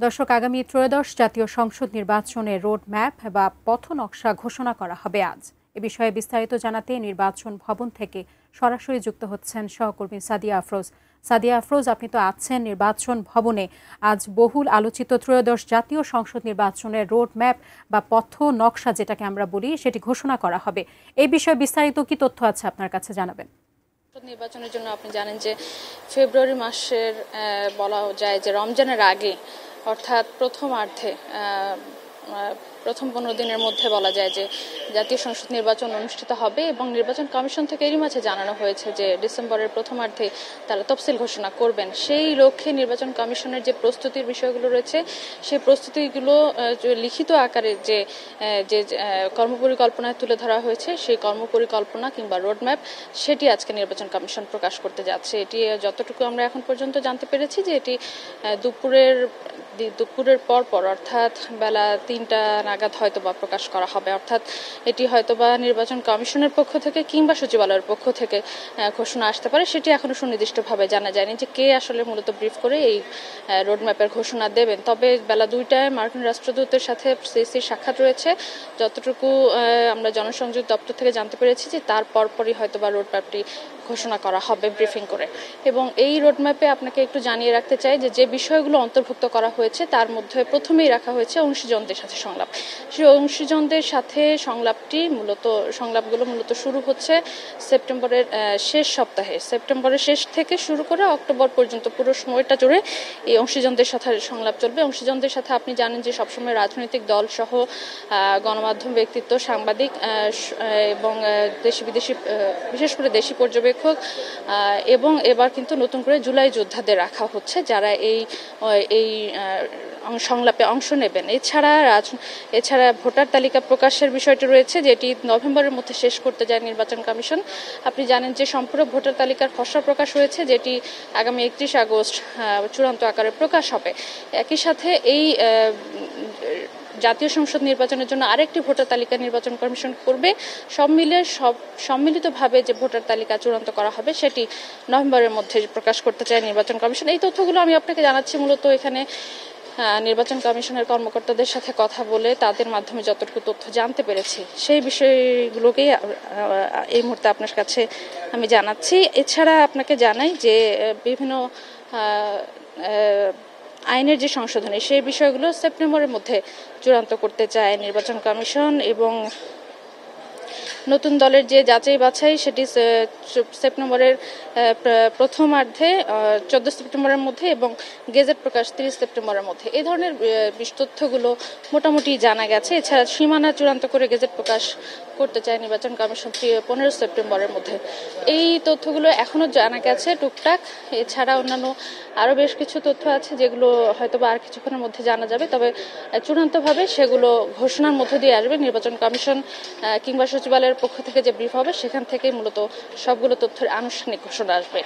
দর্শক, আগামী ত্রয়োদশ জাতীয় সংসদ নির্বাচনের রোড ম্যাপ বা পথনকশা ঘোষণা করা হবে আজ। এ বিষয়ে বিস্তারিত জানাতে নির্বাচন ভবন থেকে সরাসরি যুক্ত হচ্ছেন সহকর্মী সাদিয়া আফরোজ। সাদিয়া আফরোজ, আপনি তো আছেন নির্বাচন ভবনে। আজ বহুল আলোচিত ত্রয়োদশ জাতীয় সংসদ নির্বাচনের রোড ম্যাপ বা পথ নকশা যেটাকে আমরা বলি, সেটি ঘোষণা করা হবে। এই বিষয়ে বিস্তারিত কি তথ্য আছে আপনার কাছে জানাবেন? নির্বাচনের জন্য আপনি জানেন যে ফেব্রুয়ারি মাসের বলা যায় যে রমজানের আগে, অর্থাৎ প্রথম 15 দিনের মধ্যে বলা যায় যে জাতীয় সংসদ নির্বাচন অনুষ্ঠিত হবে এবং নির্বাচন কমিশন থেকে এরই মাঝে জানানো হয়েছে যে ডিসেম্বরের প্রথমার্ধে তারা তফসিল ঘোষণা করবেন। সেই লক্ষ্যে নির্বাচন কমিশনের যে প্রস্তুতির বিষয়গুলো রয়েছে, সেই প্রস্তুতিগুলো লিখিত আকারে যে কর্মপরিকল্পনায় তুলে ধরা হয়েছে, সেই কর্মপরিকল্পনা কিংবা রোডম্যাপ সেটি আজকে নির্বাচন কমিশন প্রকাশ করতে যাচ্ছে। এটি যতটুকু আমরা এখন পর্যন্ত জানতে পেরেছি যে এটি দুপুরের পর অর্থাৎ বেলা 3টা নাগাদ হয়তোবা প্রকাশ করা হবে। অর্থাৎ এটি হয়তোবা নির্বাচন কমিশনের পক্ষ থেকে কিংবা সচিবালয়ের পক্ষ থেকে ঘোষণা আসতে পারে। সেটি এখনো সুনির্দিষ্টভাবে জানা যায়নি যে কে আসলে মূলত ব্রিফ করে এই রোডম্যাপের ঘোষণা দেবেন। তবে বেলা 2টায় মার্কিন রাষ্ট্রদূতের সাথে সিসির সাক্ষাৎ রয়েছে। যতটুকু আমরা জনসংযোগ দপ্তর থেকে জানতে পেরেছি যে তার পরপরই হয়তোবা রোডম্যাপটি ঘোষণা করা হবে ব্রিফিং করে। এবং এই রোডম্যাপে আপনাকে একটু জানিয়ে রাখতে চাই যে বিষয়গুলো অন্তর্ভুক্ত করা হয়েছে তার মধ্যে প্রথমেই রাখা হয়েছে অংশীজনদের সাথে সংলাপ। সেই অংশীজনদের সাথে সংলাপগুলো মূলত শুরু হচ্ছে সেপ্টেম্বরের শেষ সপ্তাহে। সেপ্টেম্বরের শেষ থেকে শুরু করে অক্টোবর পর্যন্ত পুরো সময়টা জুড়ে এই অংশীজনদের সাথে সংলাপ চলবে। অংশীজনদের সাথে আপনি জানেন যে সবসময় রাজনৈতিক দল সহ গণমাধ্যম ব্যক্তিত্ব, সাংবাদিক এবং দেশি বিদেশি, বিশেষ করে দেশি পর্যবেক্ষক, এবং এবার কিন্তু নতুন করে জুলাই যোদ্ধাদের রাখা হচ্ছে যারা এই সংলাপে অংশ নেবেন। এছাড়া ভোটার তালিকা প্রকাশের বিষয়টি রয়েছে, যেটি নভেম্বরের মধ্যে শেষ করতে যায় নির্বাচন কমিশন। আপনি জানেন যে সম্পূর্ণ ভোটার তালিকার খসড়া প্রকাশ হয়েছে, যেটি আগামী 31 আগস্ট চূড়ান্ত আকারে প্রকাশ হবে। একই সাথে এই জাতীয় সংসদ নির্বাচনের জন্য আরেকটি ভোটার তালিকা নির্বাচন কমিশন করবে। সম্মিলিতভাবে যে ভোটার তালিকা চূড়ান্ত করা হবে সেটি নভেম্বরের মধ্যে প্রকাশ করতে চায় নির্বাচন কমিশন। এই তথ্যগুলো আমি আপনাকে জানাচ্ছি মূলত এখানে নির্বাচন কমিশনের কর্মকর্তাদের সাথে কথা বলে তাদের মাধ্যমে যতটুকু তথ্য জানতে পেরেছি সেই বিষয়গুলোকেই এই মুহূর্তে আপনার কাছে আমি জানাচ্ছি। এছাড়া আপনাকে জানাই যে বিভিন্ন আইনের যে সংশোধনী, সেই বিষয়গুলো সেপ্টেম্বরের মধ্যে চূড়ান্ত করতে চায় নির্বাচন কমিশন। এবং নতুন দলের যে যাচাই বাছাই, সেটি সেপ্টেম্বরের প্রথমার্ধে 14 সেপ্টেম্বরের মধ্যে এবং গেজেট প্রকাশ 30 সেপ্টেম্বরের মধ্যে। এই ধরনের তথ্যগুলো মোটামুটি জানা গেছে। এছাড়া সীমানা চূড়ান্ত করে গেজেট প্রকাশ করতে চায় নির্বাচন কমিশন 15 সেপ্টেম্বরের মধ্যে। এই তথ্যগুলো এখনো জানা গেছে টুকটাক। এছাড়া অন্যান্য আরো বেশ কিছু তথ্য আছে যেগুলো হয়তোবা আর কিছুক্ষণের মধ্যে জানা যাবে। তবে চূড়ান্তভাবে সেগুলো ঘোষণার মধ্য দিয়ে আসবে। নির্বাচন কমিশন কিংবা সচিবালয়ের পক্ষ থেকে যে ব্রিফ হবে সেখান থেকেই মূলত সবগুলো তথ্যের আনুষ্ঠানিক ঘোষণা আসবে।